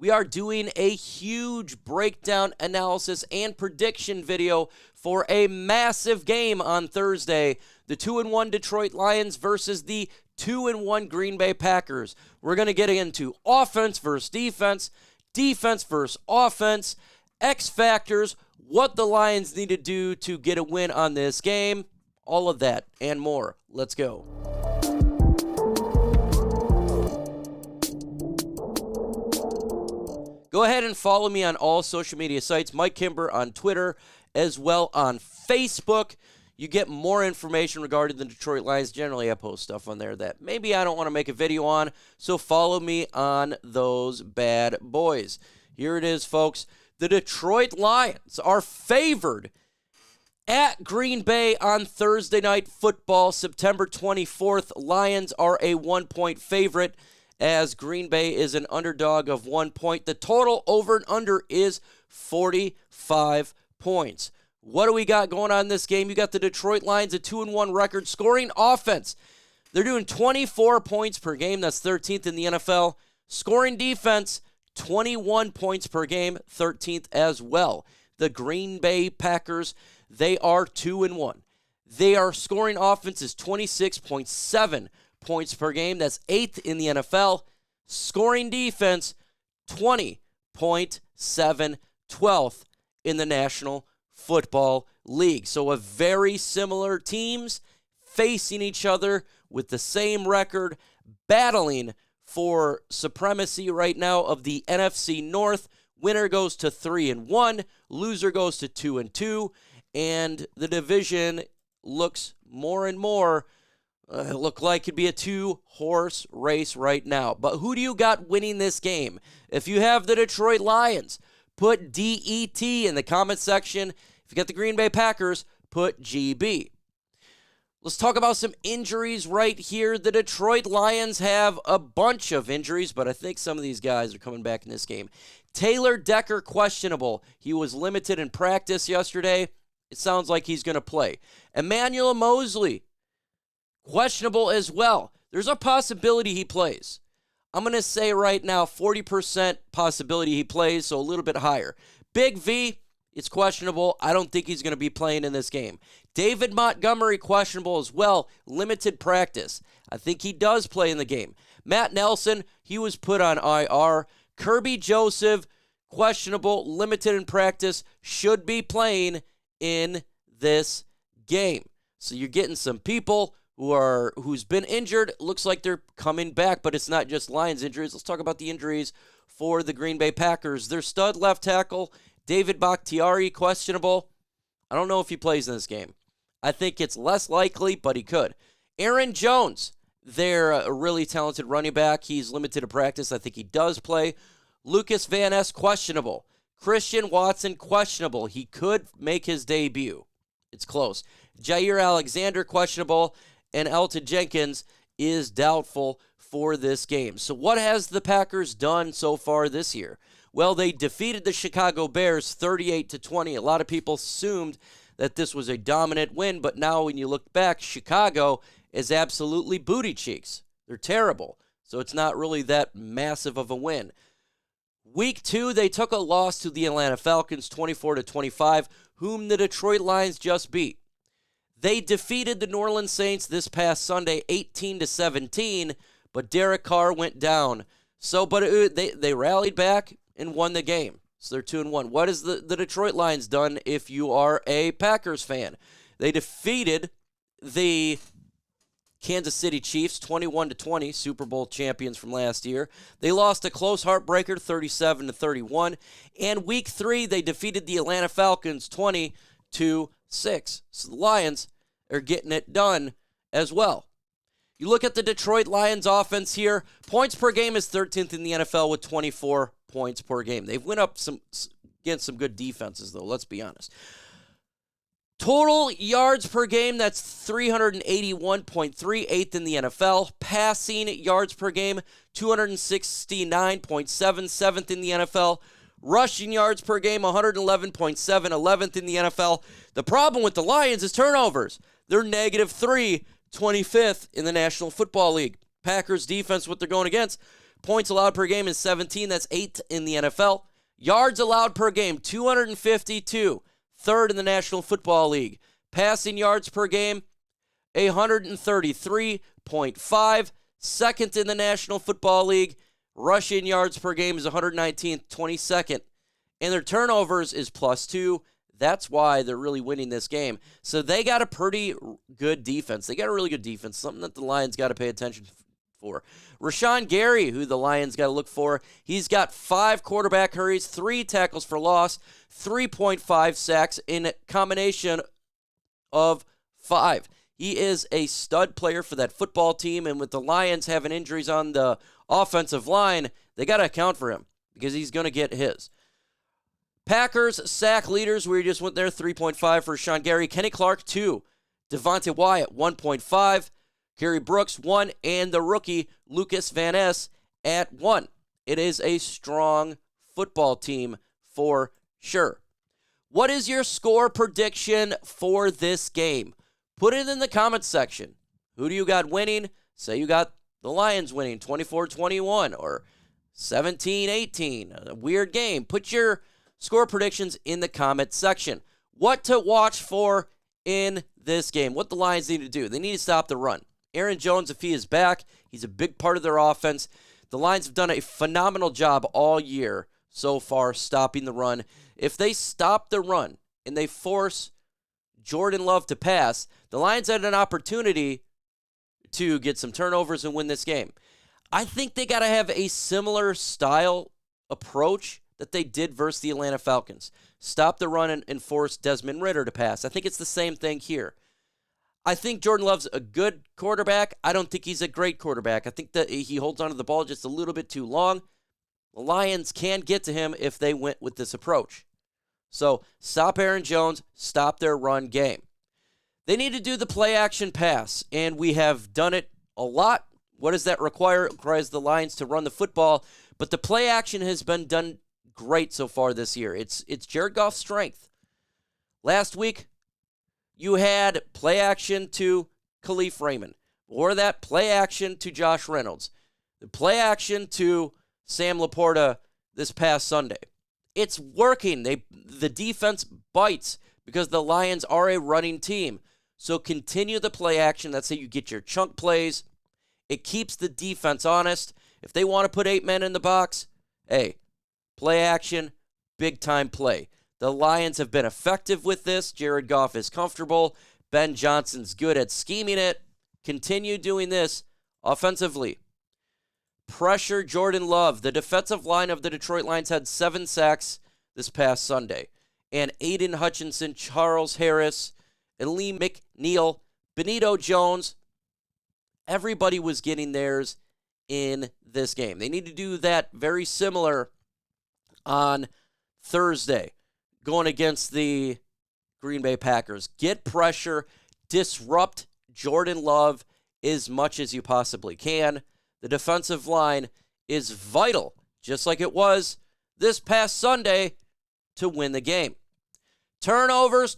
we are doing a huge breakdown, analysis, and prediction video for a massive game on Thursday. The 2-1 Detroit Lions versus the 2-1 Green Bay Packers. We're going to get into offense versus defense, defense versus offense, X factors, what the Lions need to do to get a win on this game, all of that and more. Let's go. Go ahead and follow me on all social media sites. Mike Kimber on Twitter, as well on Facebook. You get more information regarding the Detroit Lions. Generally, I post stuff on there that maybe I don't want to make a video on, so follow me on those bad boys. Here it is, folks. The Detroit Lions are favored at Green Bay on Thursday Night Football, September 24th. Lions are a 1-point favorite, as Green Bay is an underdog of 1 point. The total over and under is 45 points. What do we got going on in this game? You got the Detroit Lions, a 2-1 record, scoring offense. They're doing 24 points per game. That's 13th in the NFL. Scoring defense, 21 points per game, 13th as well. The Green Bay Packers, they are 2-1. Their scoring offense is 26.7 points per game. That's 8th in the NFL. Scoring defense, 20.7, 12th in the National Football League. So a very similar teams facing each other with the same record, battling for supremacy right now of the NFC North. Winner goes to 3-1, loser goes to 2-2, and the division looks more and more look like it'd be a two-horse race right now. But who do you got winning this game? If you have the Detroit Lions, put DET in the comment section. If you got the Green Bay Packers, put GB. Let's talk about some injuries right here. The Detroit Lions have a bunch of injuries, but I think some of these guys are coming back in this game. Taylor Decker, questionable. He was limited in practice yesterday. It sounds like he's going to play. Emmanuel Mosley, questionable as well. There's a possibility he plays. I'm going to say right now 40% possibility he plays, so a little bit higher. Big V, it's questionable. I don't think he's going to be playing in this game. David Montgomery, questionable as well. Limited practice. I think he does play in the game. Matt Nelson, he was put on IR. Kerby Joseph, questionable, limited in practice, should be playing in this game. So you're getting some people who's been injured. Looks like they're coming back, but it's not just Lions injuries. Let's talk about the injuries for the Green Bay Packers. Their stud left tackle, David Bakhtiari, questionable. I don't know if he plays in this game. I think it's less likely, but he could. Aaron Jones, they're a really talented running back. He's limited to practice. I think he does play. Lucas Van Ness, questionable. Christian Watson, questionable. He could make his debut. It's close. Jair Alexander, questionable. And Elton Jenkins is doubtful for this game. So what has the Packers done so far this year? Well, they defeated the Chicago Bears 38-20. A lot of people assumed that this was a dominant win, but now when you look back, Chicago is absolutely booty cheeks. They're terrible. So it's not really that massive of a win. Week 2, they took a loss to the Atlanta Falcons 24-25, whom the Detroit Lions just beat. They defeated the New Orleans Saints this past Sunday 18-17, but Derek Carr went down. They rallied back and won the game. So they're 2-1. What has the Detroit Lions done if you are a Packers fan? They defeated the Kansas City Chiefs 21-20, Super Bowl champions from last year. They lost a close heartbreaker 37-31. And week 3, they defeated the Atlanta Falcons 20-6. So the Lions are getting it done as well. You look at the Detroit Lions offense here. Points per game is 13th in the NFL with 24 points per game. They've went up against some good defenses, though, let's be honest. Total yards per game, that's 381.3, 8th in the NFL. Passing yards per game, 269.7, 7th in the NFL. Rushing yards per game, 111.7, 11th in the NFL. The problem with the Lions is turnovers. They're -3, 25th in the National Football League. Packers defense, what they're going against, Points allowed per game is 17. That's 8th in the NFL. Yards allowed per game, 252. 3rd in the National Football League. Passing yards per game, 133.5. 2nd in the National Football League. Rushing yards per game is 119th, 22nd. And their turnovers is +2. That's why they're really winning this game. So they got a pretty good defense. They got a really good defense, something that the Lions got to pay attention for. Rashawn Gary, who the Lions got to look for, he's got 5 quarterback hurries, 3 tackles for loss, 3.5 sacks in a combination of 5. He is a stud player for that football team, and with the Lions having injuries on the offensive line, they got to account for him because he's going to get his. Packers sack leaders, we just went there, 3.5 for Rashawn Gary. Kenny Clark, 2. Devontae Wyatt, 1.5. Kerry Brooks, 1. And the rookie, Lucas Van Ness, at 1. It is a strong football team for sure. What is your score prediction for this game? Put it in the comments section. Who do you got winning? Say you got the Lions winning 24-21 or 17-18. A weird game. Put your score predictions in the comment section. What to watch for in this game. What the Lions need to do. They need to stop the run. Aaron Jones, if he is back, he's a big part of their offense. The Lions have done a phenomenal job all year so far stopping the run. If they stop the run and they force Jordan Love to pass, the Lions had an opportunity to get some turnovers and win this game. I think they got to have a similar style approach that they did versus the Atlanta Falcons. Stop the run and force Desmond Ridder to pass. I think it's the same thing here. I think Jordan Love's a good quarterback. I don't think he's a great quarterback. I think that he holds onto the ball just a little bit too long. The Lions can get to him if they went with this approach. So stop Aaron Jones, stop their run game. They need to do the play-action pass, and we have done it a lot. What does that require? It requires the Lions to run the football, but the play-action has been done great so far this year. It's Jared Goff's strength. Last week, you had play-action to Khalif Raymond, or that play-action to Josh Reynolds, the play-action to Sam Laporta this past Sunday. It's working. The defense bites because the Lions are a running team. So continue the play action. That's how you get your chunk plays. It keeps the defense honest. If they want to put 8 men in the box, hey, play action, big time play. The Lions have been effective with this. Jared Goff is comfortable. Ben Johnson's good at scheming it. Continue doing this offensively. Pressure Jordan Love. The defensive line of the Detroit Lions had 7 sacks this past Sunday. And Aiden Hutchinson, Charles Harris, Lee McNeil, Benito Jones, everybody was getting theirs in this game. They need to do that very similar on Thursday, going against the Greenbay Packers. Get pressure, disrupt Jordan Love as much as you possibly can. The defensive line is vital, just like it was this past Sunday, to win the game. Turnovers.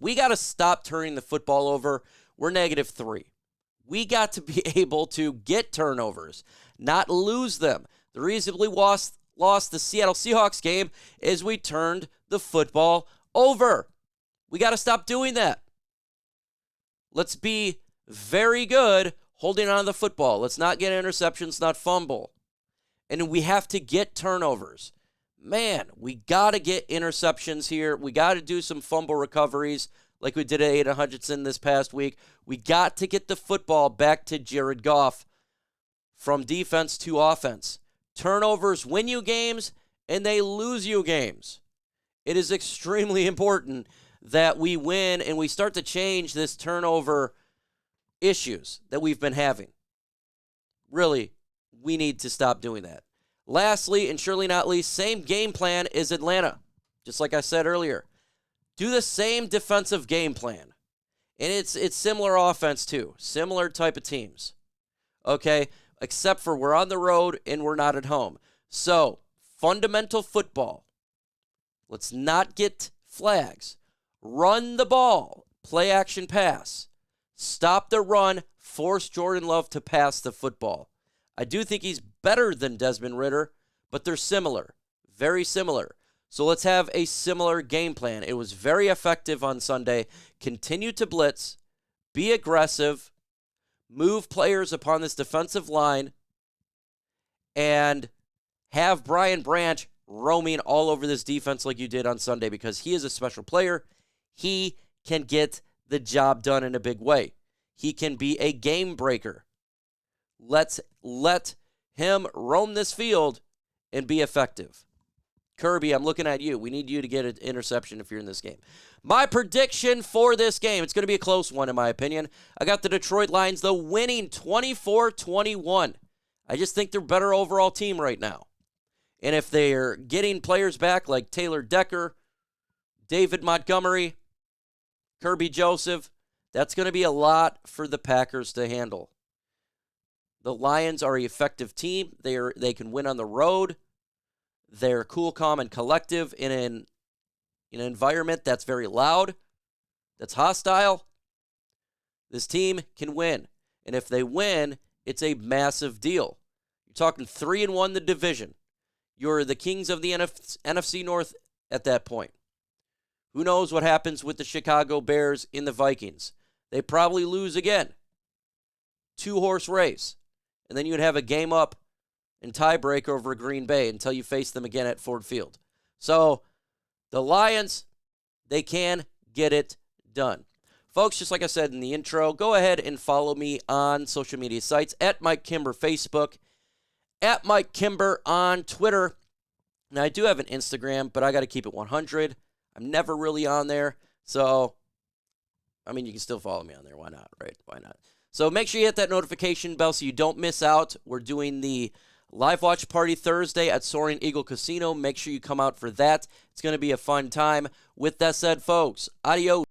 We got to stop turning the football over. We're -3. We got to be able to get turnovers, not lose them. The reason we lost the Seattle Seahawks game is we turned the football over. We got to stop doing that. Let's be very good holding on to the football. Let's not get interceptions, not fumble. And we have to get turnovers. Man, we got to get interceptions here. We got to do some fumble recoveries like we did at Aiden Hutchinson this past week. We got to get the football back to Jared Goff from defense to offense. Turnovers win you games, and they lose you games. It is extremely important that we win and we start to change this turnover issues that we've been having. Really, we need to stop doing that. Lastly, and surely not least, same game plan as Atlanta. Just like I said earlier. Do the same defensive game plan. And it's similar offense too. Similar type of teams. Okay? Except for we're on the road and we're not at home. So, fundamental football. Let's not get flags. Run the ball. Play action pass. Stop the run. Force Jordan Love to pass the football. I do think he's better than Desmond Ridder, but they're similar, very similar. So let's have a similar game plan. It was very effective on Sunday. Continue to blitz, be aggressive, move players upon this defensive line, and have Brian Branch roaming all over this defense like you did on Sunday, because he is a special player. He can get the job done in a big way. He can be a game breaker. Let's let him roam this field and be effective. Kerby, I'm looking at you. We need you to get an interception if you're in this game. My prediction for this game, it's going to be a close one in my opinion. I got the Detroit Lions, though, winning 24-21. I just think they're a better overall team right now. And if they're getting players back like Taylor Decker, David Montgomery, Kerby Joseph, that's going to be a lot for the Packers to handle. The Lions are an effective team. They can win on the road. They're cool, calm, and collective in an environment that's very loud, that's hostile. This team can win. And if they win, it's a massive deal. You're talking 3-1 the division. You're the kings of the NFC North at that point. Who knows what happens with the Chicago Bears in the Vikings? They probably lose again. 2-horse race. And then you'd have a game up and tiebreaker over Green Bay until you face them again at Ford Field. So the Lions, they can get it done. Folks, just like I said in the intro, go ahead and follow me on social media sites at Mike Kimber Facebook, at Mike Kimber on Twitter. Now, I do have an Instagram, but I got to keep it 100. I'm never really on there. So, I mean, you can still follow me on there. Why not, right? Why not? So make sure you hit that notification bell so you don't miss out. We're doing the live watch party Thursday at Soaring Eagle Casino. Make sure you come out for that. It's going to be a fun time. With that said, folks, adios.